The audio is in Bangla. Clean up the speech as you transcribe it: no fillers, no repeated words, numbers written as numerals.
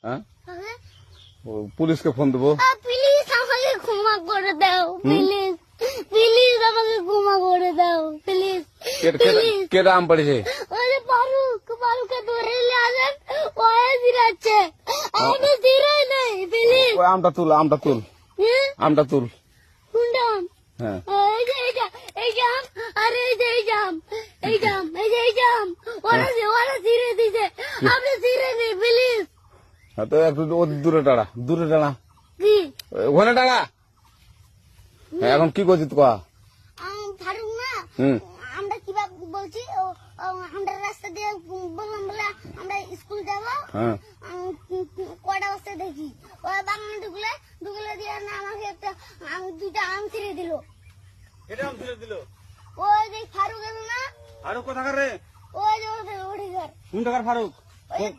হ্যাঁ পুলিশকে ফোন দেবো। প্লিজ আমাকে ক্ষমা করে দাও, প্লিজ প্লিজ আমাকে ক্ষমা করে দাও, প্লিজ প্লিজ। কেটা আম পড়েছে? ওরে ফারুককে ধরে নিয়ে আসেন, ওয়ে দিরাচ্ছে, আমাকে দিরাই নেই, প্লিজ। ওই আমটা তুল আমটা তুল কোনটা আম? হ্যাঁ এই যে এই জাম, আরে এই জাম ওরা ছিঁড়ে দিছে, আপনি ছিঁড়ে নেই, প্লিজ। তো একটু দূরে টাড়া কি ওখানে টাড়া। এখন কি করছিস কয়া? ফারুক না, হুম আমরা কিভাবে বলছি, আমরা রাস্তা দিয়ে বললাম বলে আমরা স্কুল যাবো, হ্যাঁ কয়টা বস্তা দেখি ওই বাগানে ঢুকলে দিয়ে না আমাকে একটা দুইটা আম ছিঁড়ে দিল। এটা আম ছিঁড়ে দিল? ওই যে ফারুক এলো না, ফারুক কোথাকার রে? ওই যে ওঠে ঘর, কোন টাকার ফারুক? ওই